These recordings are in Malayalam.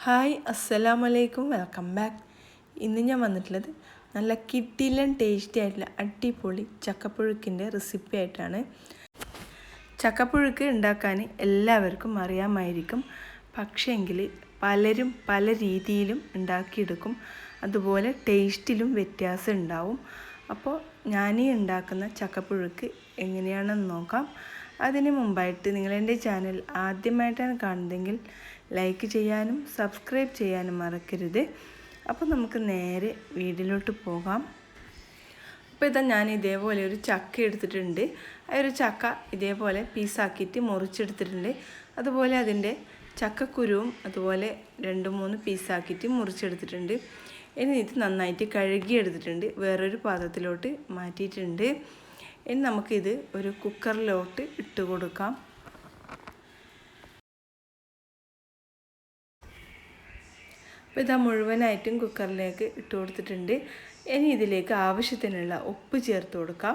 ഹായ് അസ്സലാമലൈക്കും, വെൽക്കം ബാക്ക്. ഇന്ന് ഞാൻ വന്നിട്ടുള്ളത് നല്ല കിടിലൻ ടേസ്റ്റി ആയിട്ടുള്ള അടിപൊളി ചക്കപ്പുഴുക്കിൻ്റെ റെസിപ്പി ആയിട്ടാണ്. ചക്കപ്പുഴുക്ക് ഉണ്ടാക്കാൻ എല്ലാവർക്കും അറിയാമായിരിക്കും, പക്ഷേങ്കിൽ പലരും പല രീതിയിലും ഉണ്ടാക്കിയെടുക്കും. അതുപോലെ ടേസ്റ്റിലും വ്യത്യാസം ഉണ്ടാവും. അപ്പോൾ ഞാനീ ഉണ്ടാക്കുന്ന ചക്കപ്പുഴുക്ക് എങ്ങനെയാണെന്ന് നോക്കാം. അതിന് മുമ്പായിട്ട് നിങ്ങൾ എൻ്റെ ചാനൽ ആദ്യമായിട്ടാണ് കാണുന്നതെങ്കിൽ ലൈക്ക് ചെയ്യാനും സബ്സ്ക്രൈബ് ചെയ്യാനും മറക്കരുത്. അപ്പോൾ നമുക്ക് നേരെ വീഡിയോയിലോട്ട് പോകാം. അപ്പോൾ ഇതാ ഞാൻ ഇതേപോലെ ഒരു ചക്ക എടുത്തിട്ടുണ്ട്. ആ ഒരു ചക്ക ഇതേപോലെ പീസാക്കിയിട്ട് മുറിച്ചെടുത്തിട്ടുണ്ട്. അതുപോലെ അതിൻ്റെ ചക്കക്കുരുവും അതുപോലെ 2-3 പീസാക്കിയിട്ട് മുറിച്ചെടുത്തിട്ടുണ്ട്. ഇനി ഇത് നന്നായിട്ട് കഴുകിയെടുത്തിട്ടുണ്ട്, വേറൊരു പാത്രത്തിലോട്ട് മാറ്റിയിട്ടുണ്ട്. ഇനി നമുക്കിത് ഒരു കുക്കറിലോട്ട് ഇട്ട് കൊടുക്കാം. അപ്പോൾ ഇതാ മുഴുവനായിട്ടും കുക്കറിലേക്ക് ഇട്ട് കൊടുത്തിട്ടുണ്ട്. ഇനി ഇതിലേക്ക് ആവശ്യത്തിനുള്ള ഉപ്പ് ചേർത്ത് കൊടുക്കാം.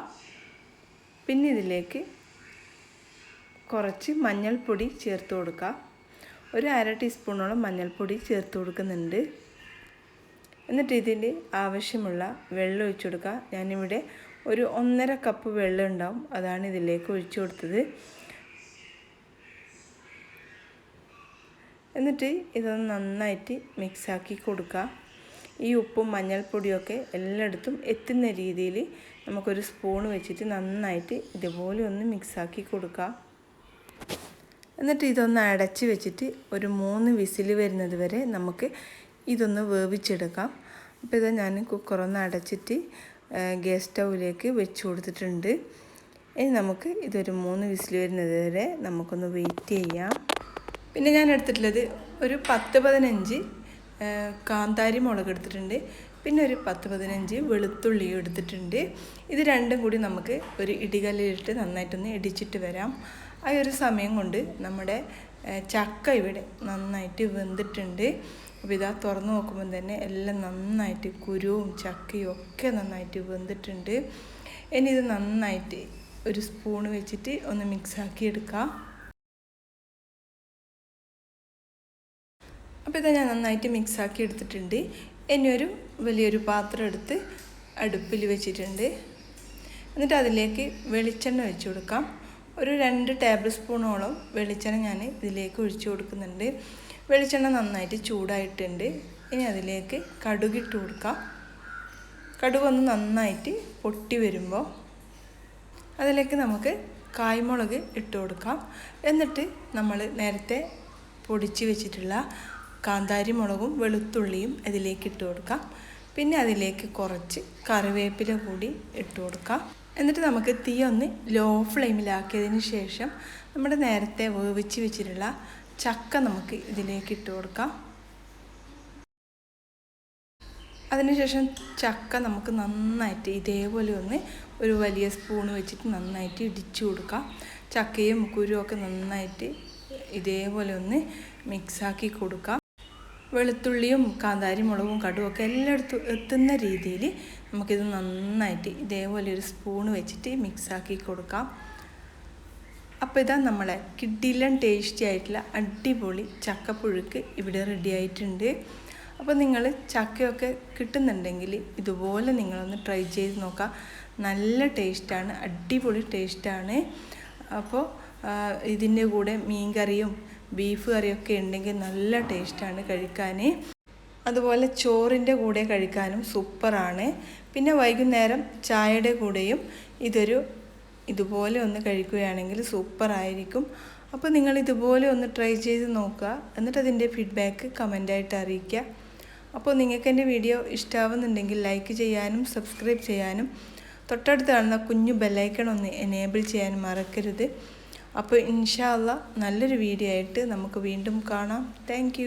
പിന്നെ ഇതിലേക്ക് കുറച്ച് മഞ്ഞൾപ്പൊടി ചേർത്ത് കൊടുക്കാം. ഒരു 1/2 ടീസ്പൂണോളം മഞ്ഞൾപ്പൊടി ചേർത്ത് കൊടുക്കുന്നുണ്ട്. എന്നിട്ട് ഇതിന് ആവശ്യമുള്ള വെള്ളം ഒഴിച്ചു കൊടുക്കുക. ഞാനിവിടെ ഒരു 1.5 കപ്പ് വെള്ളം ഉണ്ടാവും, അതാണ് ഇതിലേക്ക് ഒഴിച്ചു കൊടുത്തത്. എന്നിട്ട് ഇതൊന്ന് നന്നായിട്ട് മിക്സാക്കി കൊടുക്കുക. ഈ ഉപ്പും മഞ്ഞൾപ്പൊടിയൊക്കെ എല്ലായിടത്തും എത്തുന്ന രീതിയിൽ നമുക്കൊരു സ്പൂൺ വെച്ചിട്ട് നന്നായിട്ട് ഇതുപോലെ ഒന്ന് മിക്സാക്കി കൊടുക്കുക. എന്നിട്ട് ഇതൊന്ന് അടച്ച് വെച്ചിട്ട് ഒരു 3 വിസിൽ വരുന്നത് വരെ നമുക്ക് ഇതൊന്ന് വേവിച്ചെടുക്കാം. അപ്പോൾ ഇത് ഞാൻ കുക്കറൊന്ന് അടച്ചിട്ട് ഗ്യാസ് സ്റ്റൗവിലേക്ക് വെച്ച് കൊടുത്തിട്ടുണ്ട്. ഇനി നമുക്ക് ഇതൊരു 3 വിസിൽ വരുന്നത് വരെ നമുക്കൊന്ന് വെയിറ്റ് ചെയ്യാം. പിന്നെ ഞാൻ എടുത്തിട്ടുള്ളത് ഒരു 10-15 കാന്താരി മുളക് എടുത്തിട്ടുണ്ട്. പിന്നെ ഒരു 10-15 വെളുത്തുള്ളി എടുത്തിട്ടുണ്ട്. ഇത് രണ്ടും കൂടി നമുക്ക് ഒരു ഇടികല്ലിലിട്ട് നന്നായിട്ടൊന്ന് ഇടിച്ചിട്ട് വരാം. ആ ഒരു സമയം കൊണ്ട് നമ്മുടെ ചക്ക ഇവിടെ നന്നായിട്ട് വെന്തിട്ടുണ്ട്. അപ്പോൾ ഇതാ തുറന്ന് നോക്കുമ്പോൾ തന്നെ എല്ലാം നന്നായിട്ട് കുരുവും ചക്കയും ഒക്കെ നന്നായിട്ട് വെന്തിട്ടുണ്ട്. ഇനി ഇത് നന്നായിട്ട് ഒരു സ്പൂൺ വെച്ചിട്ട് ഒന്ന് മിക്സാക്കി എടുക്കാം. അപ്പോൾ ഇതാ ഞാൻ നന്നായിട്ട് മിക്സാക്കി എടുത്തിട്ടുണ്ട്. ഇനി ഒരു വലിയൊരു പാത്രം എടുത്ത് അടുപ്പിൽ വെച്ചിട്ടുണ്ട്. എന്നിട്ട് അതിലേക്ക് വെളിച്ചെണ്ണ ഒഴിച്ച് കൊടുക്കാം. ഒരു 2 ടേബിൾ സ്പൂണോളം വെളിച്ചെണ്ണ ഞാൻ ഇതിലേക്ക് ഒഴിച്ച് കൊടുക്കുന്നുണ്ട്. വെളിച്ചെണ്ണ നന്നായിട്ട് ചൂടായിട്ടുണ്ട്. ഇനി അതിലേക്ക് കടുകിട്ട് കൊടുക്കാം. കടുകൊന്ന് നന്നായിട്ട് പൊട്ടി വരുമ്പോൾ അതിലേക്ക് നമുക്ക് കായ്മുളക് ഇട്ട് കൊടുക്കാം. എന്നിട്ട് നമ്മൾ നേരത്തെ പൊടിച്ച് വെച്ചിട്ടുള്ള കാന്താരി മുളകും വെളുത്തുള്ളിയും അതിലേക്ക് ഇട്ട് കൊടുക്കാം. പിന്നെ അതിലേക്ക് കുറച്ച് കറിവേപ്പില കൂടി ഇട്ട് കൊടുക്കാം. എന്നിട്ട് നമുക്ക് തീ ഒന്ന് ലോ ഫ്ലെയിമിലാക്കിയതിന് ശേഷം നമ്മുടെ നേരത്തെ വേവിച്ച് വെച്ചിട്ടുള്ള ചക്ക നമുക്ക് ഇതിലേക്ക് ഇട്ട് കൊടുക്കാം. അതിനുശേഷം ചക്ക നമുക്ക് നന്നായിട്ട് ഇതേപോലെ ഒന്ന് ഒരു വലിയ സ്പൂൺ വെച്ചിട്ട് നന്നായിട്ട് ഇടിച്ചു കൊടുക്കാം. ചക്കയും കുരുവും ഒക്കെ നന്നായിട്ട് ഇതേപോലെ ഒന്ന് മിക്സാക്കി കൊടുക്കാം. വെളുത്തുള്ളിയും കാന്താരി മുളകും കടുവൊക്കെ എല്ലായിടത്തും എത്തുന്ന രീതിയിൽ നമുക്കിത് നന്നായിട്ട് ഇതേപോലെ ഒരു സ്പൂൺ വെച്ചിട്ട് മിക്സാക്കി കൊടുക്കാം. അപ്പോൾ ഇതാ നമ്മളെ കിടിലൻ ടേസ്റ്റി ആയിട്ടുള്ള അടിപൊളി ചക്കപ്പുഴുക്ക് ഇവിടെ റെഡി ആയിട്ടുണ്ട്. അപ്പോൾ നിങ്ങൾ ചക്കയൊക്കെ കിട്ടുന്നുണ്ടെങ്കിൽ ഇതുപോലെ നിങ്ങളൊന്ന് ട്രൈ ചെയ്ത് നോക്കാം. നല്ല ടേസ്റ്റാണ്, അടിപൊളി ടേസ്റ്റാണ്. അപ്പോൾ ഇതിൻ്റെ കൂടെ മീൻ കറിയും ബീഫ് കറിയൊക്കെ ഉണ്ടെങ്കിൽ നല്ല ടേസ്റ്റാണ് കഴിക്കാൻ. അതുപോലെ ചോറിൻ്റെ കൂടെ കഴിക്കാനും സൂപ്പറാണ്. പിന്നെ വൈകുന്നേരം ചായയുടെ കൂടെയും ഇതുപോലെ ഒന്ന് കഴിക്കുകയാണെങ്കിൽ സൂപ്പറായിരിക്കും. അപ്പോൾ നിങ്ങൾ ഇതുപോലെ ഒന്ന് ട്രൈ ചെയ്ത് നോക്കുക. എന്നിട്ട് അതിൻ്റെ ഫീഡ്ബാക്ക് കമൻ്റായിട്ട് അറിയിക്കുക. അപ്പോൾ നിങ്ങൾക്ക് എൻ്റെ വീഡിയോ ഇഷ്ടമാവുന്നുണ്ടെങ്കിൽ ലൈക്ക് ചെയ്യാനും സബ്സ്ക്രൈബ് ചെയ്യാനും തൊട്ടടുത്ത് കാണുന്ന കുഞ്ഞു ബെല്ലൈക്കൺ ഒന്ന് എനേബിൾ ചെയ്യാനും മറക്കരുത്. അപ്പോൾ ഇൻഷാ അല്ലാഹ് നല്ലൊരു വീഡിയോ ആയിട്ട് നമുക്ക് വീണ്ടും കാണാം. താങ്ക്